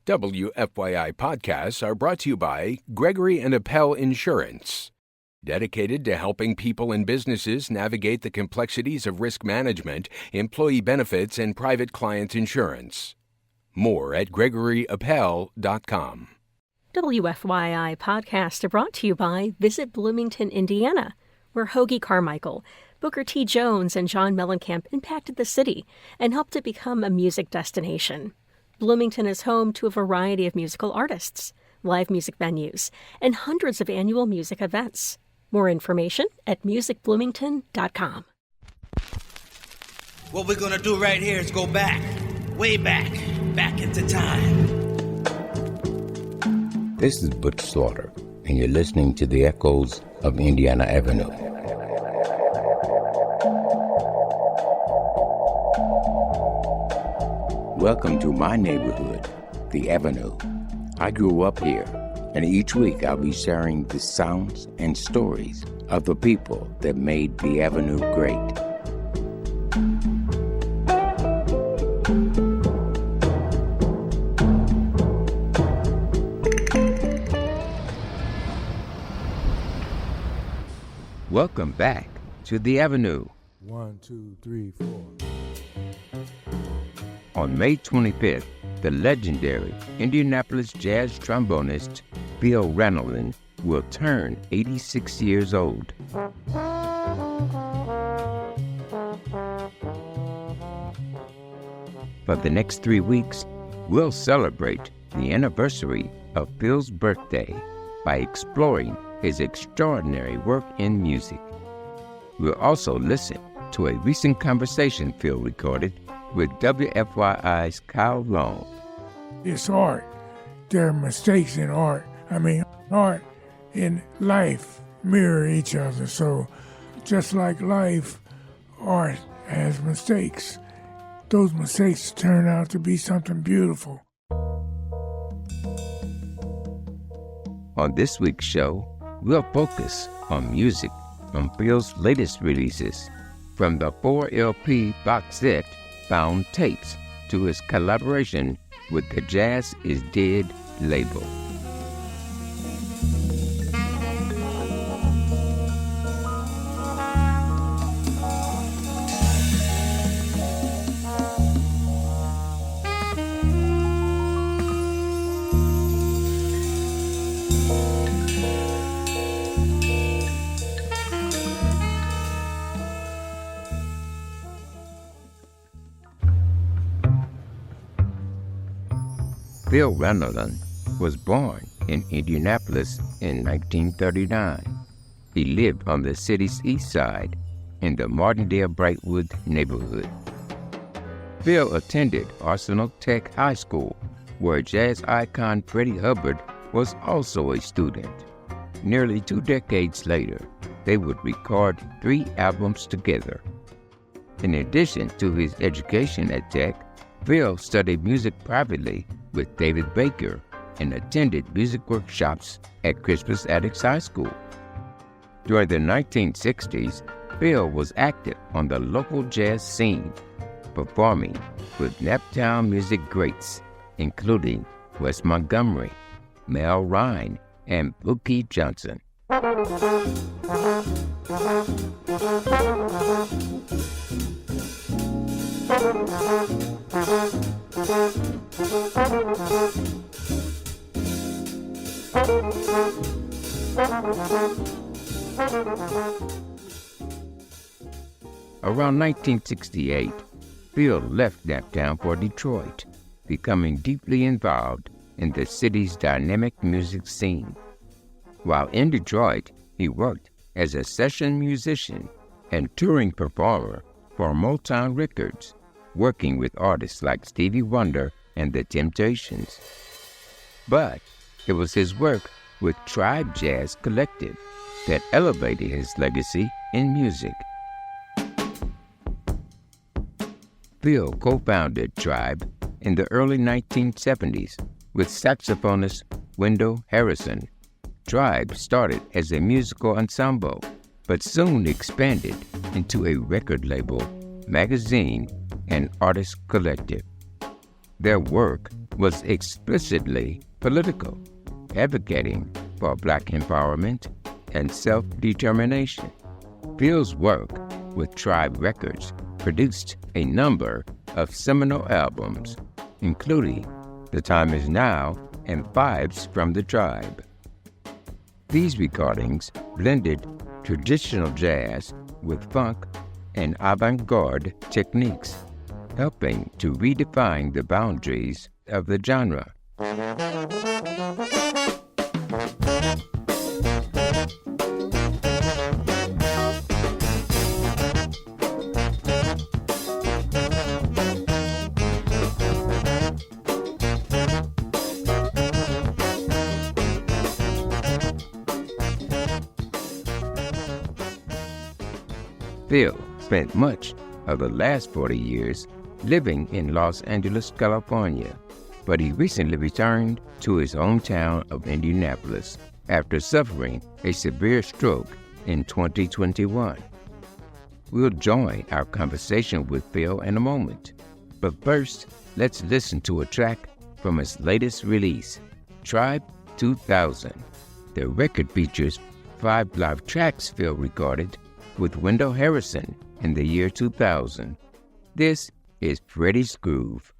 WFYI podcasts are brought to you by Gregory and Appel Insurance, dedicated to helping people and businesses navigate the complexities of risk management, employee benefits, and private client insurance. More at GregoryAppel.com. WFYI podcasts are brought to you by Visit Bloomington, Indiana, where Hoagie Carmichael, Booker T. Jones, and John Mellencamp impacted the city and helped it become a music destination. Bloomington is home to a variety of musical artists, live music venues, and hundreds of annual music events. More information at musicbloomington.com. What we're gonna do right here is go back, way back into time. This is Butch Slaughter, and you're listening to the echoes of Indiana Avenue. Welcome to my neighborhood, the Avenue. I grew up here, and each week I'll be sharing the sounds and stories of the people that made the Avenue great. Welcome back to the Avenue. 1, 2, 3, 4. On May 25th, the legendary Indianapolis jazz trombonist Phil Ranelin will turn 86 years old. For the next 3 weeks, we'll celebrate the anniversary of Phil's birthday by exploring his extraordinary work in music. We'll also listen to a recent conversation Phil recorded with WFYI's Kyle Long. It's art. There are mistakes in art. Art and life mirror each other. So just like life, art has mistakes. Those mistakes turn out to be something beautiful. On this week's show, we'll focus on music from Phil's latest releases, from the 4-LP box set Found Tapes to his collaboration with the Jazz Is Dead label. Phil Ranelin was born in Indianapolis in 1939. He lived on the city's east side in the Martindale Brightwood neighborhood. Phil attended Arsenal Tech High School, where jazz icon Freddie Hubbard was also a student. Nearly 2 decades later, they would record 3 albums together. In addition to his education at Tech, Phil studied music privately with David Baker and attended music workshops at Crispus Attucks High School. During the 1960s, Phil was active on the local jazz scene, performing with Naptown music greats, including Wes Montgomery, Mel Rhine, and Pookie Johnson. Around 1968, Phil left Naptown for Detroit, becoming deeply involved in the city's dynamic music scene. While in Detroit, he worked as a session musician and touring performer for Motown Records, working with artists like Stevie Wonder and The Temptations. But it was his work with Tribe Jazz Collective that elevated his legacy in music. Phil co-founded Tribe in the early 1970s with saxophonist Wendell Harrison. Tribe started as a musical ensemble, but soon expanded into a record label, magazine, and artist collective. Their work was explicitly political, advocating for Black empowerment and self-determination. Phil's work with Tribe Records produced a number of seminal albums, including The Time Is Now and Vibes from the Tribe. These recordings blended traditional jazz with funk and avant-garde techniques, helping to redefine the boundaries of the genre. Phil spent much of the last 40 years living in Los Angeles, California, but he recently returned to his hometown of Indianapolis after suffering a severe stroke in 2021. We'll join our conversation with Phil in a moment, but first, let's listen to a track from his latest release, Tribe 2000. The record features 5 live tracks Phil recorded with Wendell Harrison in the year 2000. This is Freddie's Groove.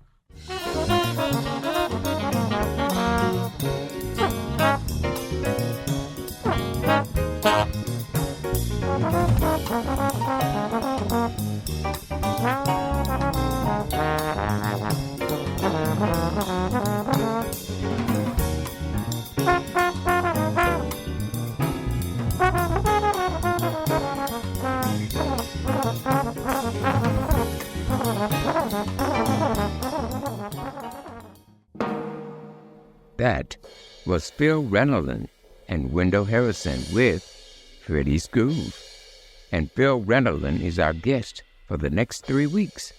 That was Phil Ranelin and Wendell Harrison with Freddie's Groove. And Phil Ranelin is our guest for the next 3 weeks.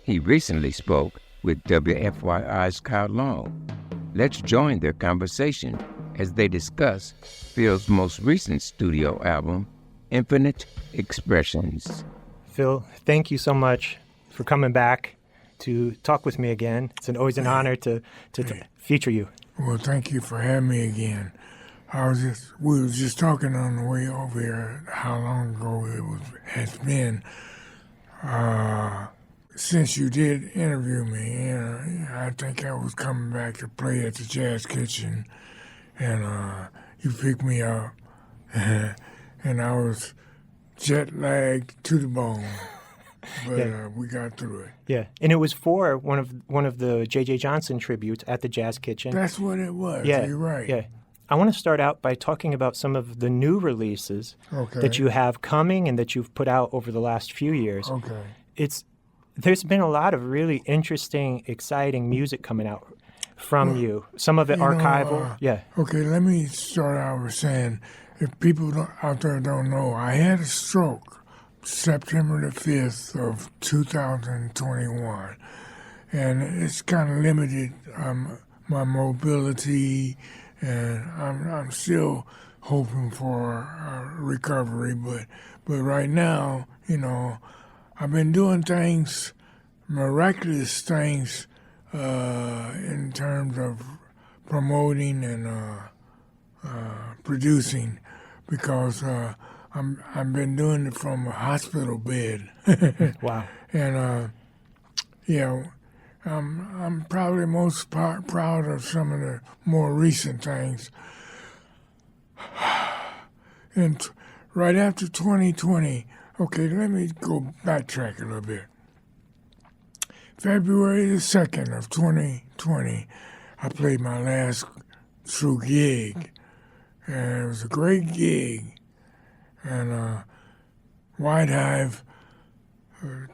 He recently spoke with WFYI's Kyle Long. Let's join their conversation as they discuss Phil's most recent studio album, Infinite Expressions. Phil, thank you so much for coming back to talk with me again. It's always an honor to feature you. Well, thank you for having me again. We were just talking on the way over here how long ago has been since you did interview me. I think I was coming back to play at the Jazz Kitchen, and you picked me up, and I was jet lagged to the bone. But yeah. We got through it. Yeah, and it was for one of the J.J. Johnson tributes at the Jazz Kitchen. That's what it was. Yeah, you're right. Yeah, I want to start out by talking about some of the new releases that you have coming and that you've put out over the last few years. Okay. There's been a lot of really interesting, exciting music coming out from you. Some of it archival. Okay, let me start out with saying, if people out there don't know, I had a stroke September the 5th of 2021, and it's kind of limited my mobility, and I'm still hoping for recovery, but right now, I've been doing things, miraculous things, in terms of promoting and producing, because I've been doing it from a hospital bed. Wow. And I'm probably most proud of some of the more recent things. And right after 2020, okay, let me go backtrack a little bit. February the 2nd of 2020, I played my last true gig, and it was a great gig. And White Hive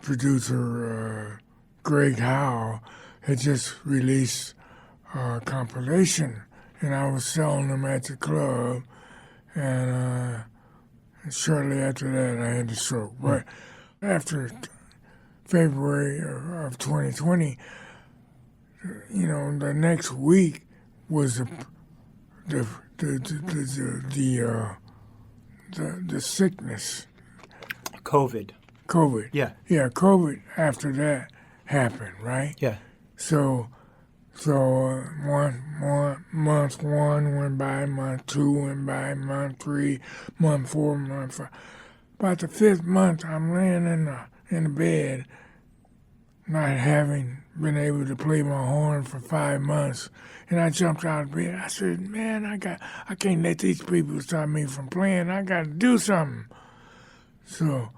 producer Greg Howe had just released a compilation, and I was selling them at the club, and shortly after that I had the stroke. But after February of 2020, the next week was the sickness. COVID. Yeah. Yeah, COVID after that happened, right? Yeah. So So month one went by, month two went by, month three, month four, month five. About the fifth month, I'm laying in the bed, not having been able to play my horn for 5 months. And I jumped out of bed. I said, man, I can't let these people stop me from playing. I got to do something. So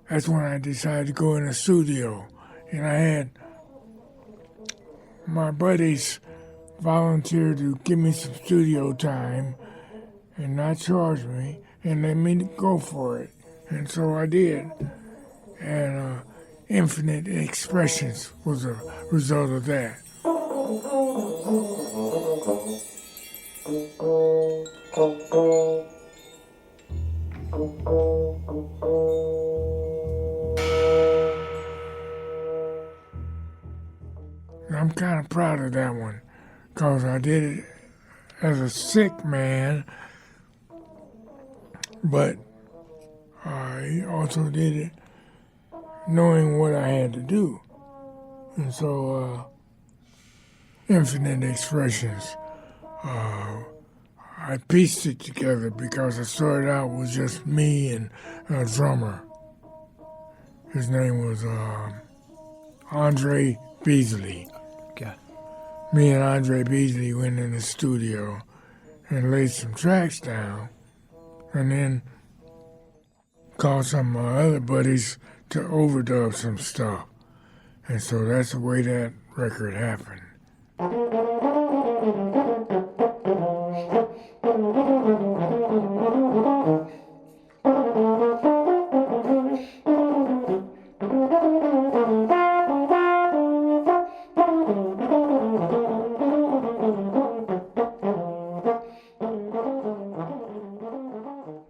that's when I decided to go in the studio. And I had my buddies volunteer to give me some studio time and not charge me and let me go for it. And so I did. And Infinite Expressions was a result of that. I'm kind of proud of that one because I did it as a sick man, but I also did it knowing what I had to do. And so Infinite Expressions, I pieced it together because it started out with just me and a drummer. His name was Andre Beasley. Okay. Me and Andre Beasley went in the studio and laid some tracks down and then called some of my other buddies to overdub some stuff. And so that's the way that record happened.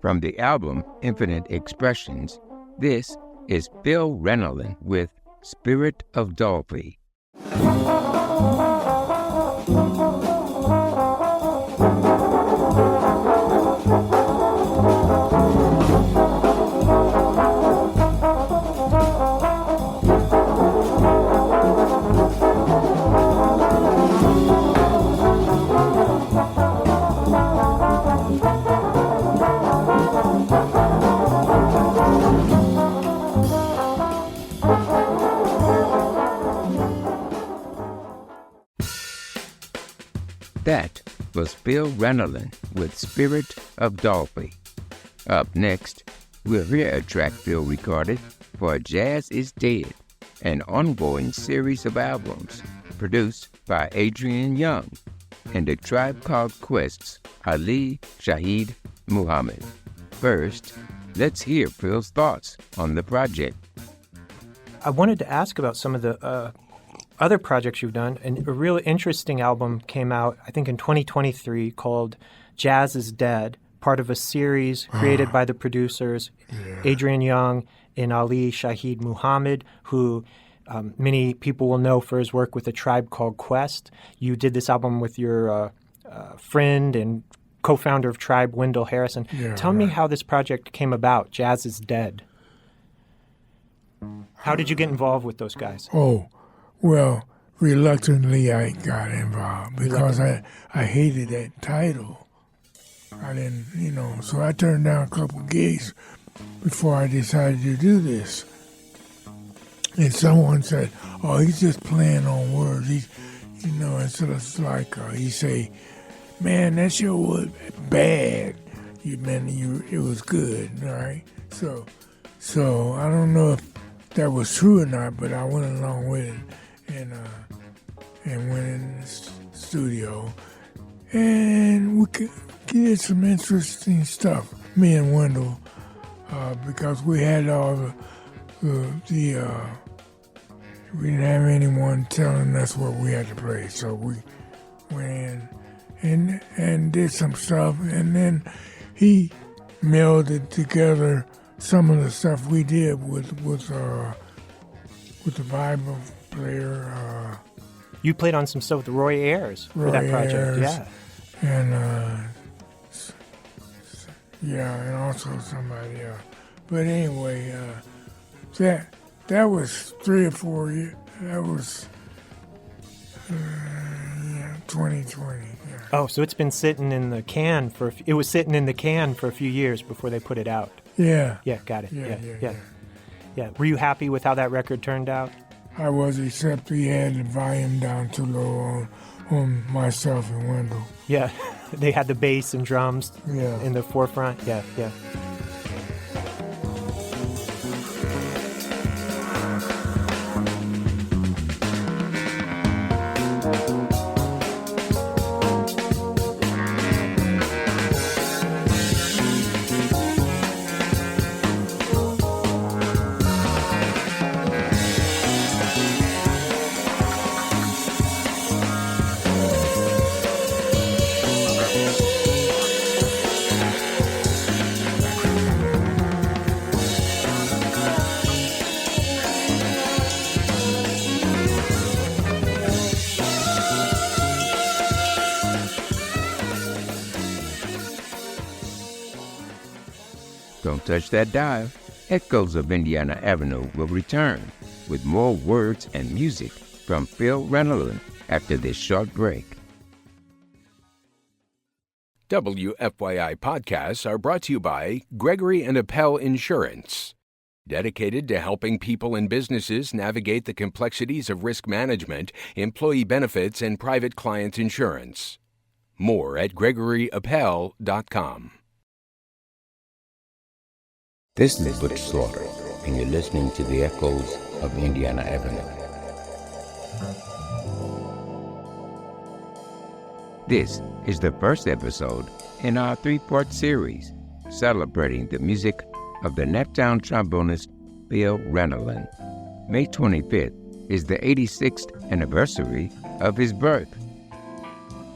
From the album Infinite Expressions, this is Phil Ranelin with Spirit of Dolphy. That was Phil Ranelin with Spirit of Dolphy. Up next, we'll hear a track Phil recorded for Jazz is Dead, an ongoing series of albums produced by Adrian Young and the Tribe Called Quest's Ali Shaheed Muhammad. First, let's hear Phil's thoughts on the project. I wanted to ask about some of the other projects you've done. And a really interesting album came out, I think, in 2023 called Jazz is Dead, part of a series created by the producers Adrian Young and Ali Shaheed Muhammad, who many people will know for his work with A Tribe Called Quest. You did this album with your friend and co-founder of Tribe, Wendell Harrison. Tell me how this project came about, Jazz is Dead. How did you get involved with those guys? Oh, well, reluctantly I got involved because I hated that title. I didn't, so I turned down a couple gigs before I decided to do this. And someone said, oh, he's just playing on words. He's, it's like he say, man, that show was bad. It was good, all right? So I don't know if that was true or not, but I went along with it. And went in the studio, and we did some interesting stuff, me and Wendell, because we had all we didn't have anyone telling us what we had to play, so we went in and did some stuff, and then he melded together some of the stuff we did with the Bible player. You played on some stuff with Roy Ayers for that project, Ayers, and and also somebody else. But anyway, that was 3 or 4 years. That was Yeah, 2020. Yeah. Oh, so it's been sitting in the can it was sitting in the can for a few years before they put it out. Yeah. Yeah, got it. Yeah. Yeah. Were you happy with how that record turned out? I was, except he had the volume down too low on myself and Wendell. Yeah, they had the bass and drums in the forefront. Yeah. Don't touch that dial. Echoes of Indiana Avenue will return with more words and music from Phil Ranelin after this short break. WFYI podcasts are brought to you by Gregory and Appel Insurance, dedicated to helping people and businesses navigate the complexities of risk management, employee benefits, and private client insurance. More at gregoryappel.com. This is Butch Slaughter, and you're listening to the Echoes of Indiana Avenue. This is the first episode in our three-part series celebrating the music of the Naptown trombonist Phil Ranelin. May 25th is the 86th anniversary of his birth.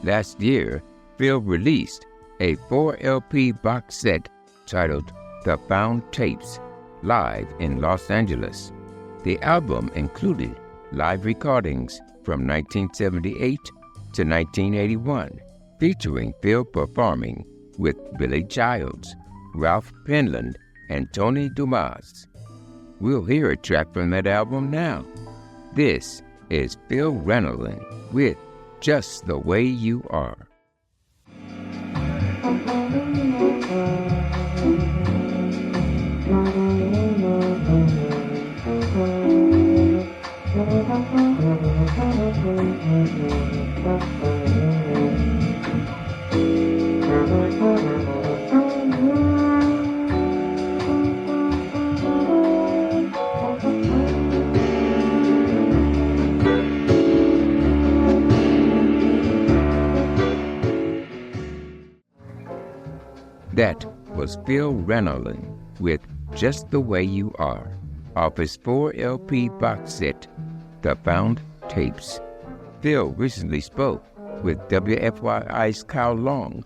Last year, Phil released a 4-LP box set titled The Found Tapes, live in Los Angeles. The album included live recordings from 1978 to 1981, featuring Phil performing with Billy Childs, Ralph Penland, and Tony Dumas. We'll hear a track from that album now. This is Phil Ranelin with Just the Way You Are. That was Phil Ranelin with Just the Way You Are, off his 4-LP box set, The Found Tapes. Phil recently spoke with WFYI's Kyle Long.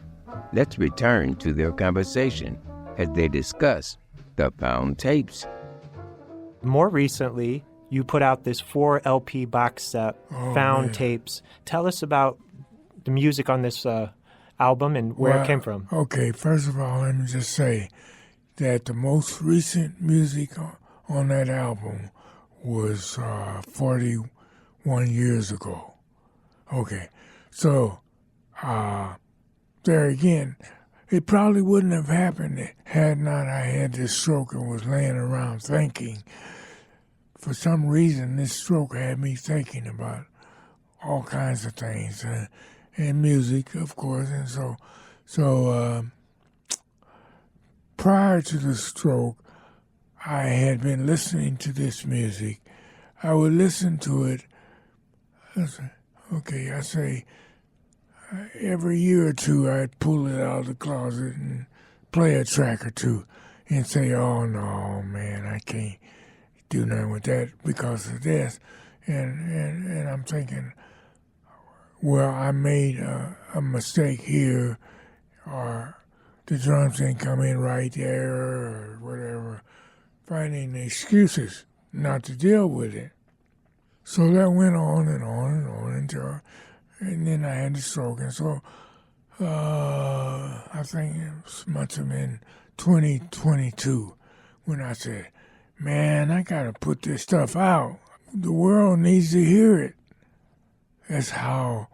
Let's return to their conversation as they discuss The Found Tapes. More recently, you put out this 4-LP box set, Found Tapes. Tell us about the music on this album and where it came from. Okay, first of all, let me just say that the most recent music on that album was 41 years ago. Okay, so there again, it probably wouldn't have happened had not I had this stroke and was laying around thinking. For some reason, this stroke had me thinking about all kinds of things, and music, of course. And so prior to the stroke, I had been listening to this music. I would listen to it, I say every year or two I'd pull it out of the closet and play a track or two and say, oh no, man, I can't do nothing with that because of this. And I'm thinking, well, I made a mistake here, or the drums didn't come in right there, or whatever, finding excuses not to deal with it. So that went on and on and on until, and then I had the stroke. And so I think it must have been 2022 when I said, man, I got to put this stuff out. The world needs to hear it. that's how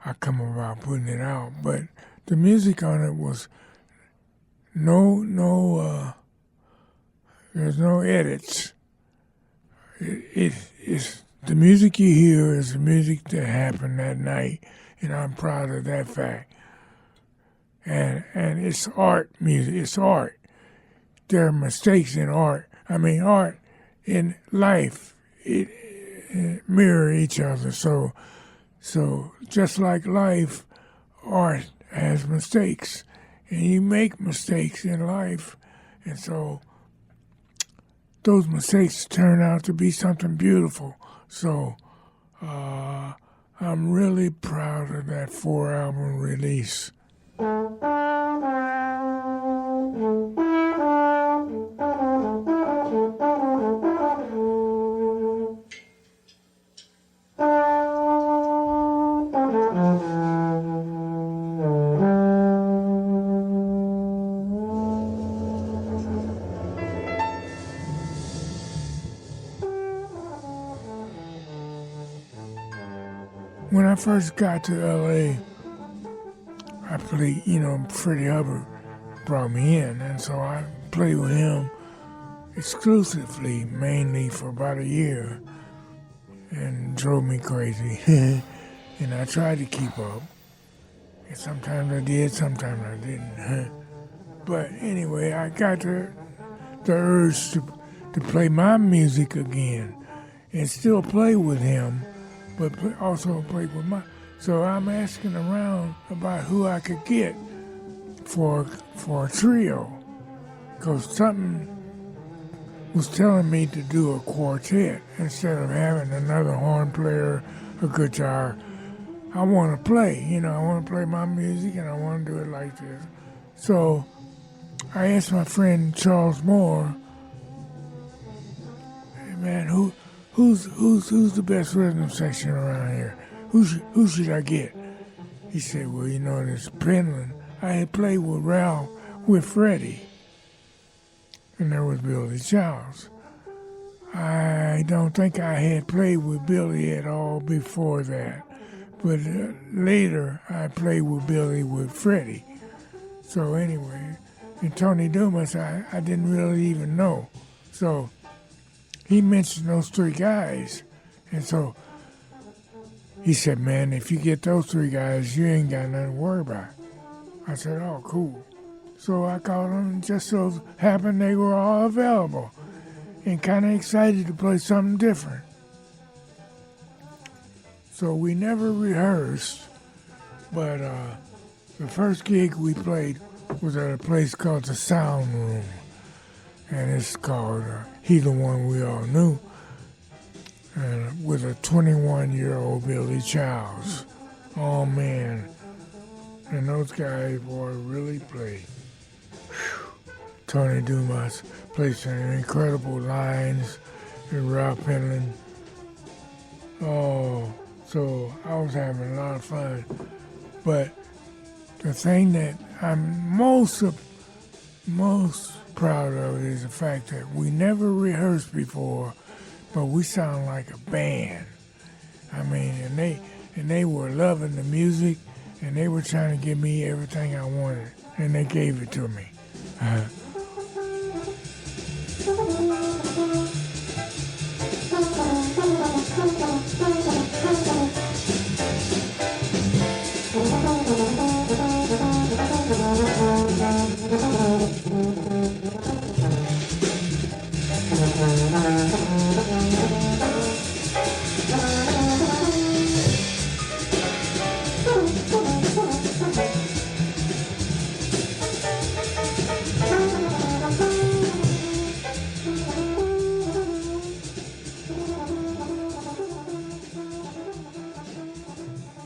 I come about putting it out. But the music on it was there's no edits. It's the music you hear is the music that happened that night, and I'm proud of that fact. And it's art music. It's art. There are mistakes in art. I mean, art in life, it mirror each other. So just like life, art has mistakes, and you make mistakes in life, and so those mistakes turn out to be something beautiful. So I'm really proud of that 4-album release. When I first got to L.A., I played, Freddie Hubbard brought me in, and so I played with him exclusively, mainly for about a year, and drove me crazy. And I tried to keep up. And sometimes I did, sometimes I didn't. But anyway, I got the urge to play my music again and still play with him, but also play with my. So I'm asking around about who I could get for a trio, because something was telling me to do a quartet instead of having another horn player, a guitar. I want to play, I want to play my music, and I want to do it like this. So I asked my friend Charles Moore, "Hey man, who's the best rhythm section around here? Who should I get?" He said, "Well, there's Penland. I had played with Ralph, with Freddie, and there was Billy Charles. I don't think I had played with Billy at all before that, but later I played with Billy with Freddie. So anyway, and Tony Dumas, I didn't really even know. So he mentioned those three guys, and so he said, "Man, if you get those three guys, you ain't got nothing to worry about." I said, "Oh, cool." So I called them, and just so happened they were all available and kind of excited to play something different. So we never rehearsed, but the first gig we played was at a place called the Sound Room, and it's called He the One We All Knew, and with a 21-year-old Billy Charles. Oh, man. And those guys, boy, really played. Whew. Tony Dumas played some incredible lines, and Ralph Penland. Oh, so I was having a lot of fun. But the thing that I'm most proud of is the fact that we never rehearsed before, but we sound like a band. I mean, and they were loving the music, and they were trying to give me everything I wanted, and they gave it to me.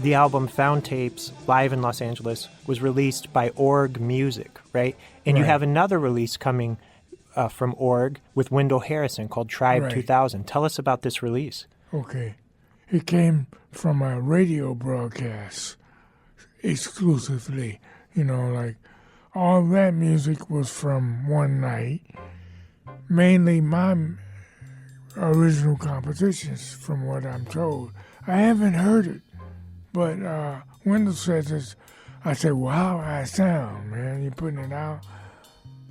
The album Found Tapes, live in Los Angeles, was released by Org Music, right? And you have another release coming from Org with Wendell Harrison called Tribe 2000. Tell us about this release. Okay. It came from a radio broadcast exclusively. Like all that music was from one night. Mainly my original compositions, from what I'm told. I haven't heard it But Wendell says this. I said, well, how I sound, man? You putting it out?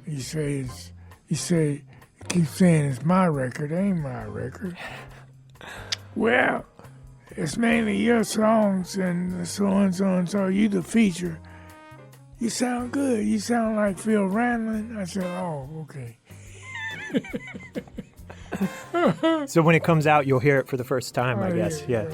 He says, he keeps saying it's my record. It ain't my record. Well, it's mainly your songs and so and so and so. You the feature. You sound good. You sound like Phil Ranelin. I said, oh, okay. So when it comes out, you'll hear it for the first time, I guess. Yeah.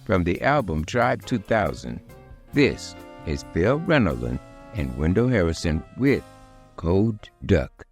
From the album Tribe 2000, this is Phil Ranelin and Wendell Harrison with Cold Duck.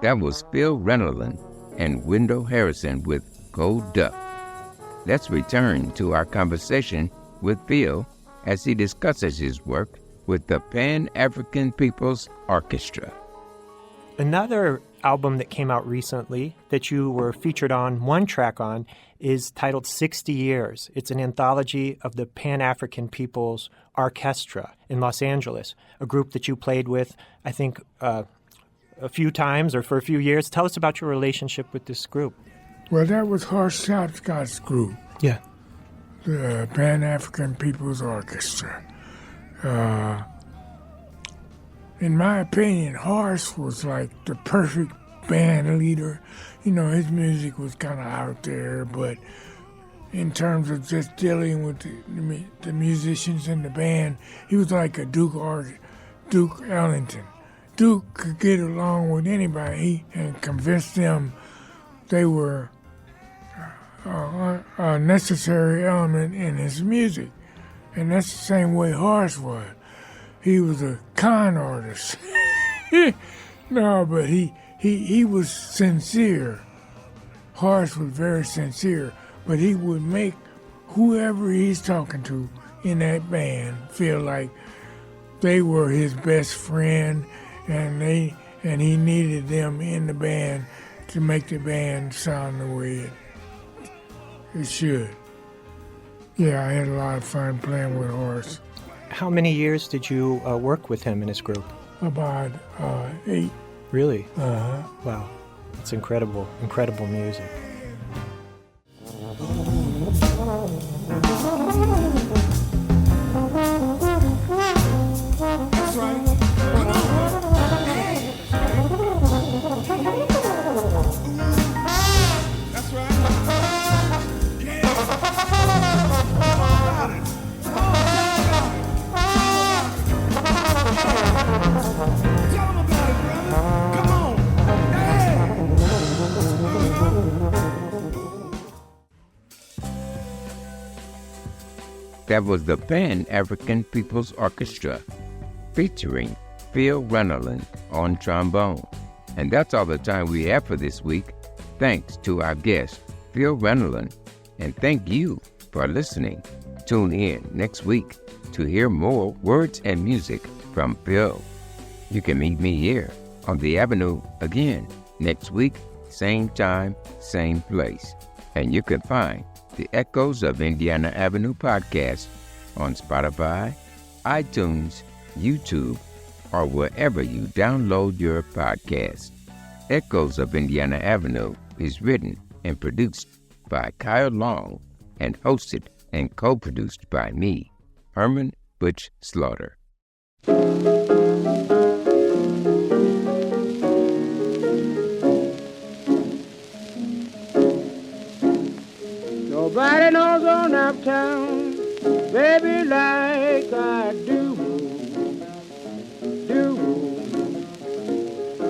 That was Phil Ranelin and Wendell Harrison with Cold Duck. Let's return to our conversation with Phil as he discusses his work with the Pan-African People's Orchestra. Another album that came out recently that you were featured on, one track on, is titled 60 Years. It's an anthology of the Pan-African People's Orchestra in Los Angeles, a group that you played with, I think, a few times or for a few years. Tell us about your relationship with this group. Well, that was Horace Chapscott's group, Yeah. the Pan-African People's Orchestra. In my opinion, Horace was like the perfect band leader. You know, his music was kind of out there, but in terms of just dealing with the musicians in the band, he was like a Duke Ellington. Duke could get along with anybody and convince them they were a necessary element in his music. And that's the same way Horace was. He was a con artist. No, but he was sincere. Horace was very sincere, but he would make whoever he's talking to in that band feel like they were his best friend, and he needed them in the band to make the band sound the way it should. Yeah, I had a lot of fun playing with Horace. How many years did you work with him in his group? About 8. Really? Uh-huh. Wow. It's incredible music. That's right. Come on. Hey. That's right. Yeah. All about it. Tell them about it, brother. Come on. Hey. That was the Pan-African People's Orchestra, featuring Phil Ranelin on trombone. And that's all the time we have for this week. Thanks to our guest, Phil Ranelin, and thank you for listening. Tune in next week to hear more words and music from Phil. You can meet me here on the Avenue again next week, same time, same place. And you can find the Echoes of Indiana Avenue podcast on Spotify, iTunes, YouTube, or wherever you download your podcast. Echoes of Indiana Avenue is written and produced by Kyle Long and hosted and co-produced by me, Herman Butch Slaughter. Nobody knows on uptown, baby, like I do.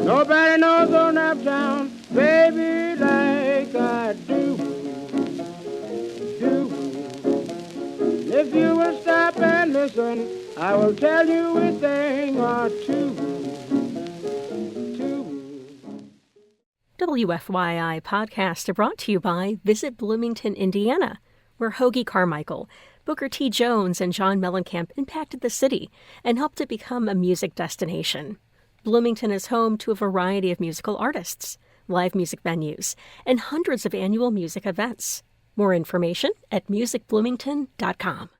Nobody knows on uptown, baby, like I do. If you will stop and listen, I will tell you a thing or two. WFYI podcasts are brought to you by Visit Bloomington, Indiana, where Hoagie Carmichael, Booker T. Jones, and John Mellencamp impacted the city and helped it become a music destination. Bloomington is home to a variety of musical artists, live music venues, and hundreds of annual music events. More information at musicbloomington.com.